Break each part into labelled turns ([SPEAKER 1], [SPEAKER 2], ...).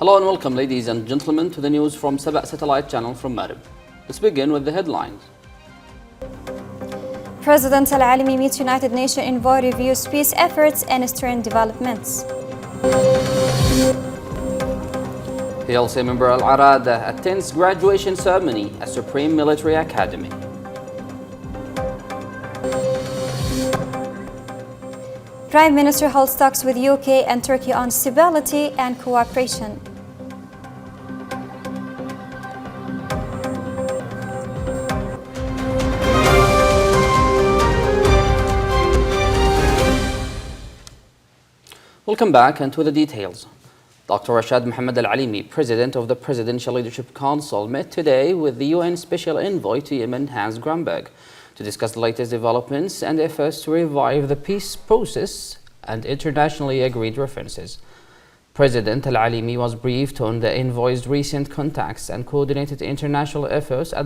[SPEAKER 1] Hello and welcome, ladies and gentlemen, to the news from Saba Satellite Channel from Marib. Let's begin with the headlines.
[SPEAKER 2] President Al-Alimi meets United Nations envoy, reviews peace efforts and Eastern developments.
[SPEAKER 1] PLC member Al-Arada attends graduation ceremony at Supreme Military Academy.
[SPEAKER 2] Prime Minister holds talks with UK and Turkey on stability and cooperation.
[SPEAKER 1] Welcome back and to the details. Dr. Rashad Mohammed Al-Alimi, President of the Presidential Leadership Council, met today with the UN Special Envoy to Yemen, Hans Grunberg, to discuss the latest developments and efforts to revive the peace process and internationally agreed references. President Al-Alimi was briefed on the envoy's recent contacts and coordinated international efforts to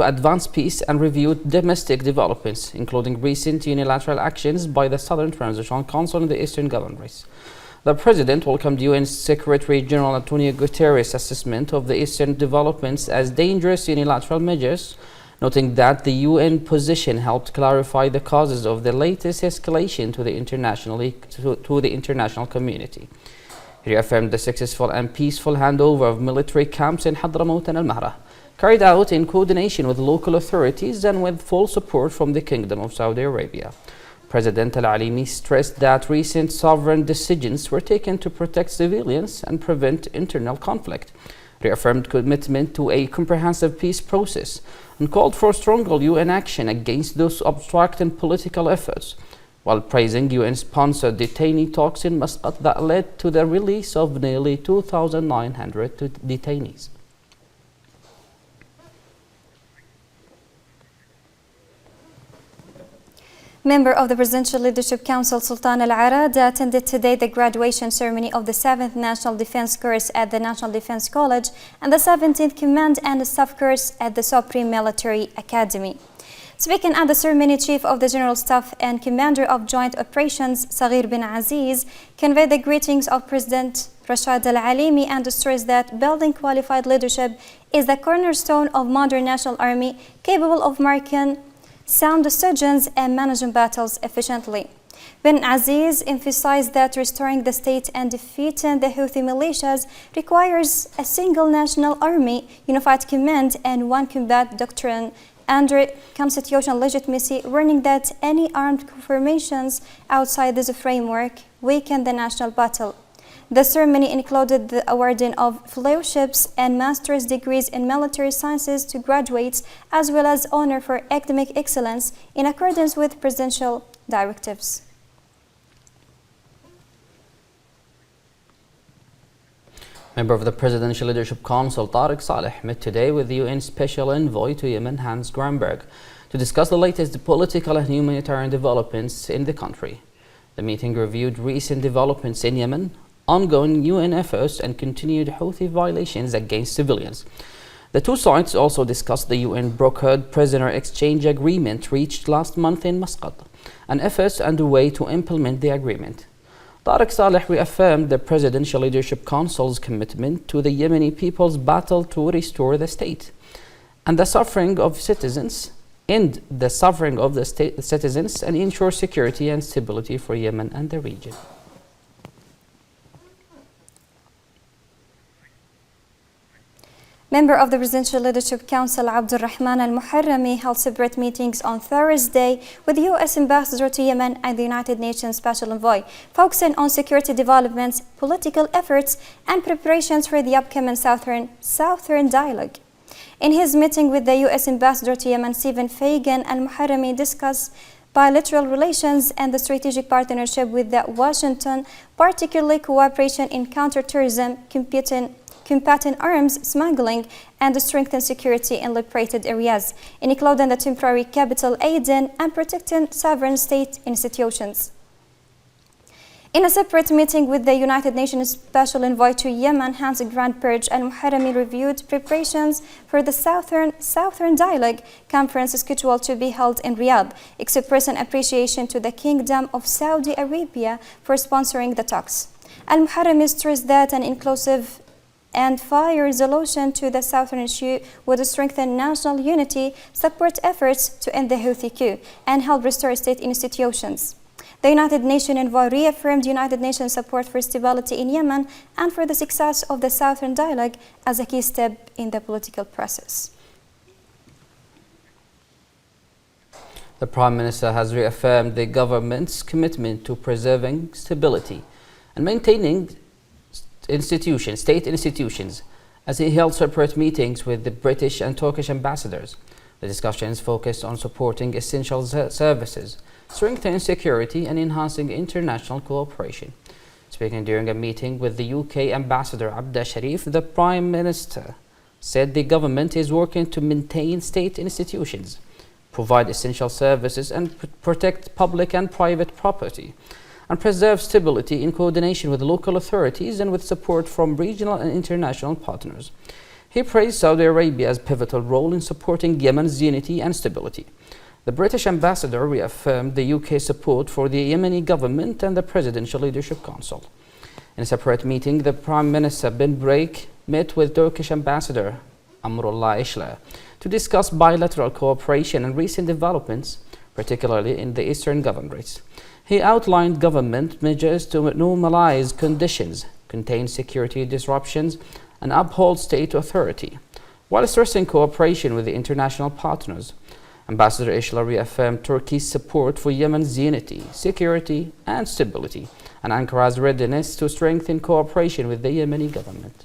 [SPEAKER 1] advance peace and reviewed domestic developments, including recent unilateral actions by the Southern Transitional Council and the Eastern Governorates. The President welcomed UN Secretary General Antonio Guterres' assessment of the Eastern developments as dangerous unilateral measures, noting that the UN position helped clarify the causes of the latest escalation to the international community. He reaffirmed the successful and peaceful handover of military camps in Hadramaut and Al-Mahra, carried out in coordination with local authorities and with full support from the Kingdom of Saudi Arabia. President Al-Alimi stressed that recent sovereign decisions were taken to protect civilians and prevent internal conflict, reaffirmed commitment to a comprehensive peace process, and called for stronger UN action against those obstructing political efforts, while praising UN-sponsored detainee talks in Muscat that led to the release of nearly 2,900 detainees.
[SPEAKER 2] Member of the Presidential Leadership Council Sultan Al-Arada attended today the graduation ceremony of the 7th National Defense Course at the National Defense College and the 17th Command and Staff Course at the Supreme Military Academy. Speaking at the ceremony, Chief of the General Staff and Commander of Joint Operations Saghir bin Aziz conveyed the greetings of President Rashad Al-Alimi and stressed that building qualified leadership is the cornerstone of modern national army capable of marking sound decisions and managing battles efficiently. Bin Aziz emphasized that restoring the state and defeating the Houthi militias requires a single national army, unified command, and one combat doctrine under constitutional legitimacy, warning that any armed formations outside this framework weaken the national battle. The ceremony included the awarding of fellowships and master's degrees in military sciences to graduates, as well as honor for academic excellence in accordance with presidential directives.
[SPEAKER 1] Member of the Presidential Leadership Council, Tariq Saleh, met today with the UN Special Envoy to Yemen, Hans Grunberg, to discuss the latest political and humanitarian developments in the country. The meeting reviewed recent developments in Yemen, ongoing UN efforts, and continued Houthi violations against civilians. The two sides also discussed the UN-brokered prisoner exchange agreement reached last month in Muscat and efforts underway to implement the agreement. Tariq Saleh reaffirmed the Presidential Leadership Council's commitment to the Yemeni people's battle to restore the state and the suffering of citizens, and ensure security and stability for Yemen and the region.
[SPEAKER 2] Member of the Presidential Leadership Council Abdul Rahman Al-Muharrami held separate meetings on Thursday with the U.S. Ambassador to Yemen and the United Nations Special Envoy, focusing on security developments, political efforts, and preparations for the upcoming Southern Dialogue. In his meeting with the U.S. Ambassador to Yemen, Stephen Fagan, Al-Muharrami discussed bilateral relations and the strategic partnership with Washington, particularly cooperation in counterterrorism, combating arms smuggling, and strengthen security in liberated areas, including the temporary capital Aden, and protecting sovereign state institutions. In a separate meeting with the United Nations Special Envoy to Yemen, Hans Grand Purge Al-Muharrami reviewed preparations for the Southern Dialogue Conference scheduled to be held in Riyadh, expressing appreciation to the Kingdom of Saudi Arabia for sponsoring the talks. Al-Muharrami stressed that an inclusive and fair resolution to the Southern issue would strengthen national unity, support efforts to end the Houthi coup, and help restore state institutions. The United Nations envoy reaffirmed United Nations support for stability in Yemen and for the success of the Southern Dialogue as a key step in the political process.
[SPEAKER 1] The Prime Minister has reaffirmed the government's commitment to preserving stability and maintaining state institutions as he held separate meetings with the British and Turkish ambassadors. The discussions focused on supporting essential services, strengthening security and enhancing international cooperation. Speaking during a meeting with the UK Ambassador Abda Sharif, the Prime Minister said the government is working to maintain state institutions, provide essential services and protect public and private property, and preserve stability in coordination with local authorities and with support from regional and international partners. He praised Saudi Arabia's pivotal role in supporting Yemen's unity and stability. The British ambassador reaffirmed the UK's support for the Yemeni government and the Presidential Leadership Council. In a separate meeting, the Prime Minister bin Break met with Turkish Ambassador Amrullah Ishla to discuss bilateral cooperation and recent developments, particularly in the Eastern Governorates. He outlined government measures to normalize conditions, contain security disruptions, and uphold state authority, while stressing cooperation with the international partners. Ambassador Ishla reaffirmed Turkey's support for Yemen's unity, security, and stability, and Ankara's readiness to strengthen cooperation with the Yemeni government.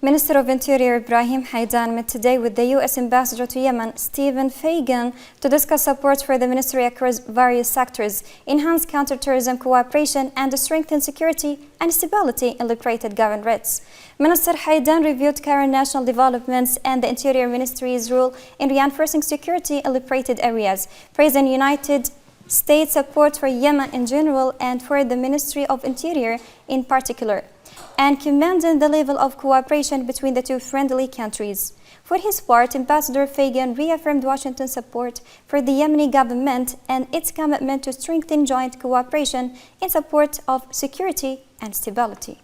[SPEAKER 2] Minister of Interior Ibrahim Haidan met today with the U.S. Ambassador to Yemen, Stephen Fagan, to discuss support for the ministry across various sectors, enhance counterterrorism cooperation, and strengthen security and stability in liberated governorates. Minister Haidan reviewed current national developments and the Interior Ministry's role in reinforcing security in liberated areas, praising United States support for Yemen in general and for the Ministry of Interior in particular, and commending the level of cooperation between the two friendly countries. For his part, Ambassador Fagan reaffirmed Washington's support for the Yemeni government and its commitment to strengthen joint cooperation in support of security and stability.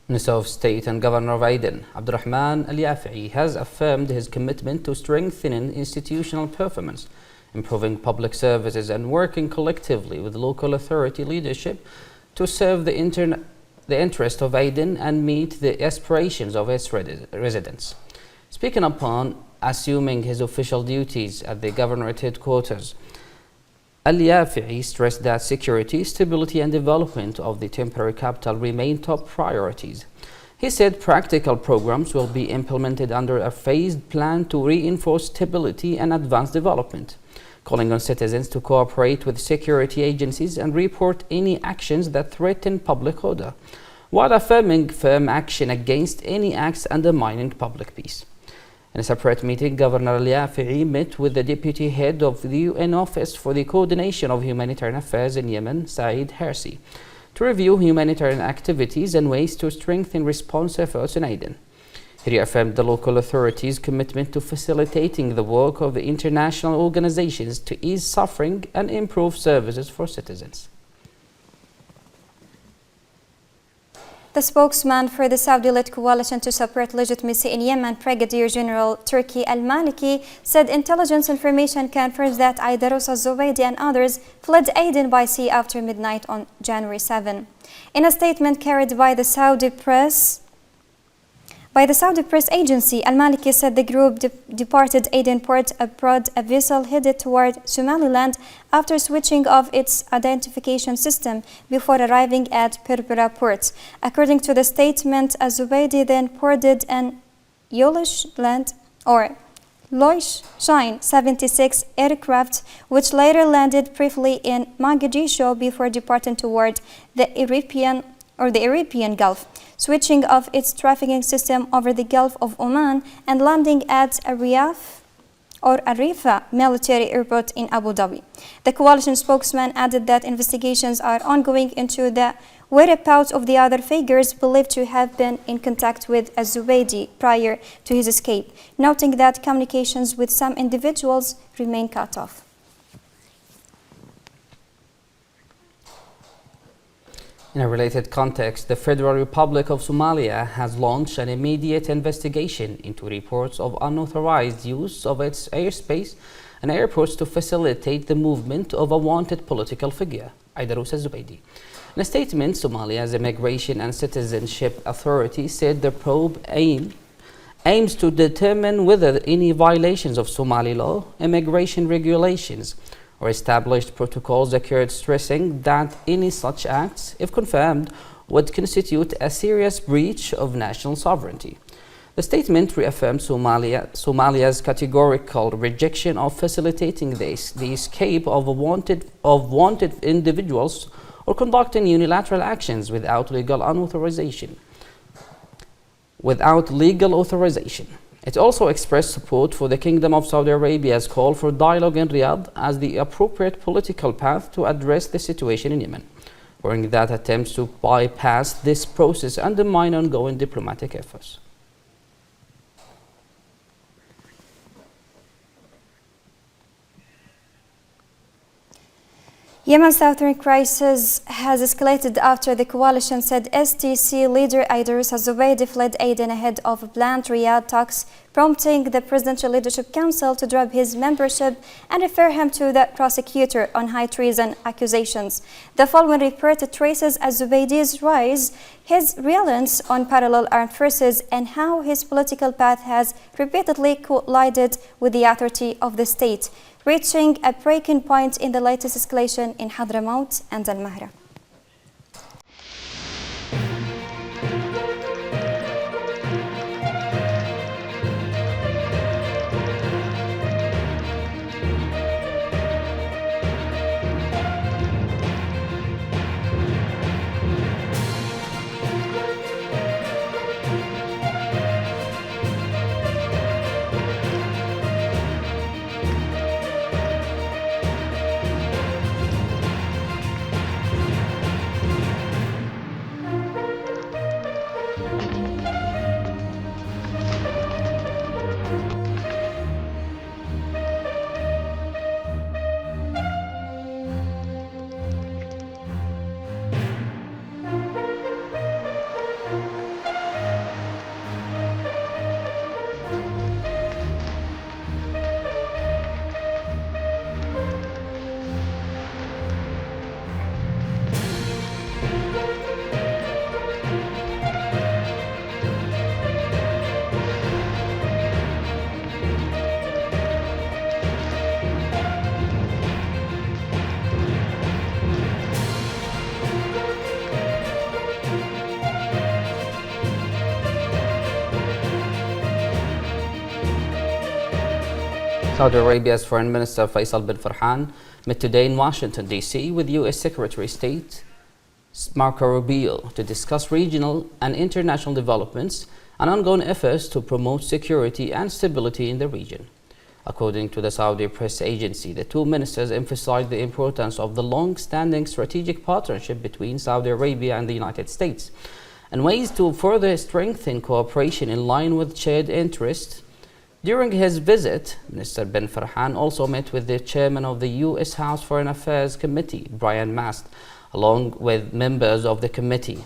[SPEAKER 1] Minister of State and Governor of Aden, Abdurrahman Al-Yafi'i, has affirmed his commitment to strengthening institutional performance, improving public services, and working collectively with local authority leadership to serve the interest of Aden and meet the aspirations of its residents. Speaking upon assuming his official duties at the governorate headquarters, Al-Yafi'i stressed that security, stability, and development of the temporary capital remain top priorities. He said practical programs will be implemented under a phased plan to reinforce stability and advance development, calling on citizens to cooperate with security agencies and report any actions that threaten public order, while affirming firm action against any acts undermining public peace. In a separate meeting, Governor Al-Yafi'i met with the Deputy Head of the UN Office for the Coordination of Humanitarian Affairs in Yemen, Saeed Hersi, to review humanitarian activities and ways to strengthen response efforts in Aden. He reaffirmed the local authorities' commitment to facilitating the work of the international organizations to ease suffering and improve services for citizens.
[SPEAKER 2] The spokesman for the Saudi-led coalition to support legitimacy in Yemen, Brigadier General Turki Al-Maliki, said intelligence information confirms that Aidarus al-Zubaydi and others fled Aden by sea after midnight on January 7. In a statement carried by the Saudi press agency, Al-Maliki said the group departed Aden port aboard a vessel headed toward Somaliland after switching off its identification system before arriving at Berbera port. According to the statement, Al-Zubaydi then boarded an Loish 76 aircraft, which later landed briefly in Mogadishu before departing toward the Arabian Gulf. switching off its trafficking system over the Gulf of Oman and landing at Arifa military airport in Abu Dhabi. The coalition spokesman added that investigations are ongoing into the whereabouts of the other figures believed to have been in contact with Az-Zubaydi prior to his escape, noting that communications with some individuals remain cut off.
[SPEAKER 1] In a related context, the Federal Republic of Somalia has launched an immediate investigation into reports of unauthorized use of its airspace and airports to facilitate the movement of a wanted political figure, Aidarus Az-Zubaydi. In a statement, Somalia's Immigration and Citizenship Authority said the probe aims to determine whether any violations of Somali law, immigration regulations, or established protocols occurred, stressing that any such acts, if confirmed, would constitute a serious breach of national sovereignty. The statement reaffirmed Somalia's categorical rejection of facilitating the escape of wanted individuals or conducting unilateral actions without legal authorization. It also expressed support for the Kingdom of Saudi Arabia's call for dialogue in Riyadh as the appropriate political path to address the situation in Yemen, warning that attempts to bypass this process undermine ongoing diplomatic efforts.
[SPEAKER 2] Yemen's southern crisis has escalated after the coalition said STC leader Aidarus Az-Zubaydi fled Aden ahead of planned Riyadh talks, prompting the Presidential Leadership Council to drop his membership and refer him to the prosecutor on high treason accusations. The following report traces Az-Zubaydi's rise, his reliance on parallel armed forces, and how his political path has repeatedly collided with the authority of the state, reaching a breaking point in the latest escalation in Hadramaut and Al-Mahra.
[SPEAKER 1] Saudi Arabia's Foreign Minister Faisal bin Farhan met today in Washington, D.C. with U.S. Secretary of State Marco Rubio to discuss regional and international developments and ongoing efforts to promote security and stability in the region. According to the Saudi press agency, the two ministers emphasized the importance of the long-standing strategic partnership between Saudi Arabia and the United States and ways to further strengthen cooperation in line with shared interests. During his visit, Mr. bin Farhan also met with the chairman of the U.S. House Foreign Affairs Committee, Brian Mast, along with members of the committee,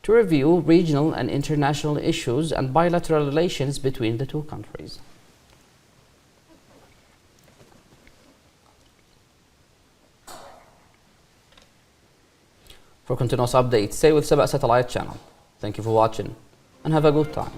[SPEAKER 1] to review regional and international issues and bilateral relations between the two countries. For continuous updates, stay with Saba Satellite Channel. Thank you for watching and have a good time.